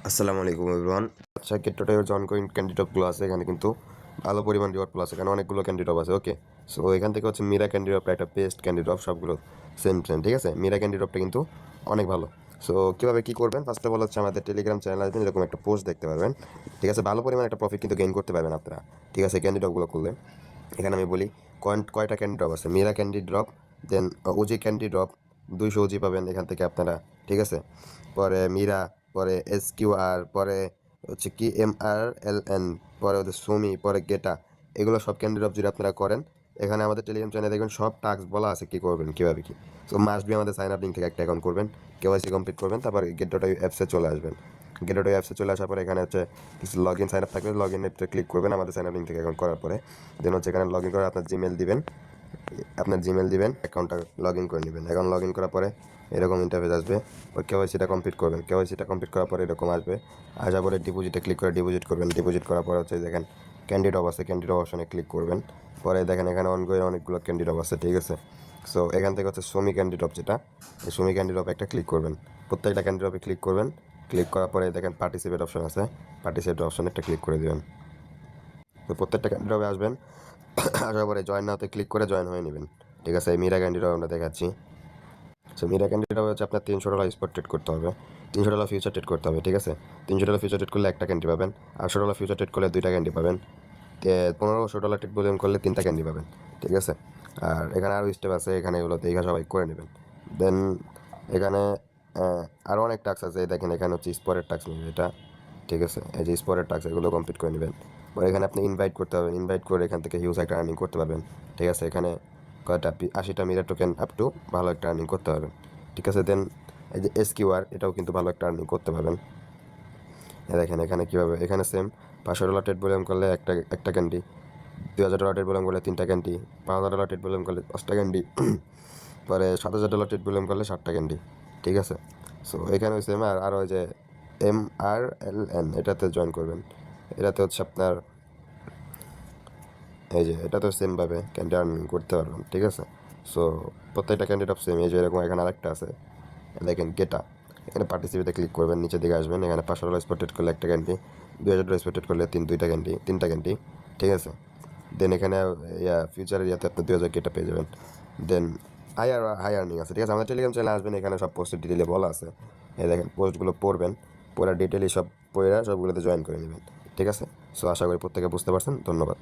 আসসালামু আলাইকুম এভরিওয়ান। আচ্ছা, গেটটার যে অনগোয়িং ক্যান্ডিডেটগুলো আছে এখানে কিন্তু ভালো পরিমাণ রিওয়ার্ডগুলো আছে, এখানে অনেকগুলো ক্যান্ডিডেট আছে। ওকে, সো এখান থেকে হচ্ছে মিরা ক্যান্ডিডেটটা একটা বেস্ট ক্যান্ডিডেট, সবগুলো সেম সেম, ঠিক আছে। মিরা ক্যান্ডিডেটটা কিন্তু অনেক ভালো। সো কীভাবে কী করবেন, ফার্স্ট অফ অল হচ্ছে আমাদের টেলিগ্রাম চ্যানেল আসবেন, এরকম একটা পোস্ট দেখতে পারবেন, ঠিক আছে। ভালো পরিমাণ একটা প্রফিট কিন্তু গেইন করতে পারবেন আপনারা, ঠিক আছে, ক্যান্ডিডেটগুলো করলে। এখানে আমি বলি কয়টা ক্যান্ডি ড্রপ আছে। মিরা ক্যান্ডি ড্রপ, দেন ওজি ক্যান্ডি ড্রপ, 200 ওজি পাবেন এখান থেকে আপনারা, ঠিক আছে। পরে মিরা, পরে SQR, পরে হচ্ছে কি MRLN, পরে ওদের সুমি, পরে গেটা, এগুলো সব ক্যান্ডি ড্রপ যদি আপনারা করেন, এখানে আমাদের টেলিগ্রাম চ্যানেলে দেখবেন সব টাস্ক বলা আছে কী করবেন, কীভাবে কী। সো মাস্ট বি আমাদের সাইন আপ লিঙ্ক থেকে একটা অ্যাকাউন্ট করবেন, KYC কমপ্লিট করবেন, তারপর গেট.ইউ অ্যাপসে চলে আসবেন। গেট.ইউ অ্যাপসে চলে আসার পরে এখানে হচ্ছে কিছু লগ ইন সাইন আপ থাকবে, লগ ইন অ্যাপে ক্লিক করবেন আমাদের সাইন আপ লিঙ্ক থেকে অ্যাকাউন্ট করার পরে। দেন হচ্ছে এখানে লগ ইন করে আপনার জিমেল দিবেন, অ্যাকাউন্টটা লগ ইন করে নেবেন। অ্যাকাউন্ট লগ ইন করার পরে এরকম ইন্টারফেস আসবে, ওই KYCটা কমপ্লিট করবেন। KYCটা কমপ্লিট করার পরে এরকম আসবে, আসার পরে ডিপোজিটে ক্লিক করে ডিপোজিট করবেন। ডিপোজিট করার পরে হচ্ছে দেখেন ক্যান্ডিডেট আছে, ক্যান্ডিডেট অপশনে ক্লিক করবেন। পরে দেখেন এখানে অনগোয়িং অনেকগুলো ক্যান্ডিডেট আছে, ঠিক আছে। সো এখান থেকে হচ্ছে সুমি ক্যান্ডিডেট, যেটা এই সুমি ক্যান্ডিডেট একটা ক্লিক করবেন, প্রত্যেকটা ক্যান্ডিডেটে ক্লিক করবেন। ক্লিক করার পরে দেখেন পার্টিসিপেট অপশন আছে, পার্টিসিপেট অপশনে একটা ক্লিক করে দেবেন। তো প্রত্যেকটা ক্যান্ডিডেটে আসবেন, আসার পরে জয়েন নাওতে ক্লিক করে জয়েন হয়ে নেবেন, ঠিক আছে। এই মিরা ক্যান্ডিডেট আমরা দেখাচ্ছি। সো মিরা ক্যান্ডিডেট হচ্ছে আপনার $300 স্পট ট্রেড করতে হবে, $300 ফিউচার ট্রেড করতে হবে, ঠিক আছে। $300 ফিউচার ট্রেড করলে একটা ক্যান্ডি পাবেন, $800 ফিউচার ট্রেড করলে 2টা ক্যান্ডি পাবেন, $1500 ট্রেড বোলিং করলে 3টা ক্যান্ডি পাবেন, ঠিক আছে। আর এখানে আরও স্টেপ আছে, এখানে এগুলো দেখা সবাই করে নেবেন। দেন এখানে আরও অনেক টাস্ক আছে, দেখেন এখানে হচ্ছে স্পটের টাস্ক নেবে এটা, ঠিক আছে। এই যে স্পটের টাস্ক, এগুলো কমপ্লিট করে নেবেন। পরে এখানে আপনি ইনভাইট করতে পারবেন, ইনভাইট করে এখান থেকে হিউজ একটা আর্নিং করতে পারবেন, ঠিক আছে। এখানে কয়টা 80টা মিরা টোকেন আপ টু ভালো একটা আর্নিং করতে পারবেন, ঠিক আছে। দেন এই যে SQR, এটাও কিন্তু ভালো একটা আর্নিং করতে পারবেন। দেখেন এখানে কীভাবে, এখানে সেম $500 ট্রেড ভলিউম করলে একটা ক্যান্ডি, $2000 ট্রেড ভলিউম করলে 3টা ক্যান্ডি, $5000 ট্রেড ভলিউম করলে 5টা ক্যান্ডি, পরে $7000 ট্রেড ভলিউম করলে 7টা ক্যান্ডি, ঠিক আছে। সো এখানে সেম। আর ওই যে MRLN, এটাতে জয়েন করবেন। এটাতে হচ্ছে আপনার এই যে এটা তো সেমভাবে ক্যান্ডি আর্নিং করতে পারবেন, ঠিক আছে। সো প্রত্যেকটা ক্যান্ডিডেট সেম। এই যে এরকম এখানে আরেকটা আছে, দেখেন গেটা, এখানে পার্টিসিপেটে ক্লিক করবেন, নিচের দিকে আসবেন, এখানে $500 স্পটেড করলে একটা ক্যান্ডি, $2000 স্পটেড করলে তিনটা ক্যান্ডি, ঠিক আছে। দেন এখানে ফিউচারের ইয়াতে আপনি 2000 গেটা পেয়ে যাবেন। দেন হাই আর্নিং আছে, ঠিক আছে। আমাদের টেলিগ্রাম চ্যানেলে আসবেন, এখানে সব পোস্টের ডিটেলে বলা আছে। এই দেখেন পোস্টগুলো পড়বেন, পুরো ডিটেলই সব পড়ে সবগুলোতে জয়েন করে নেবেন, ঠিক আছে। সো আশা করি প্রত্যেকে বুঝতে পারছেন। ধন্যবাদ।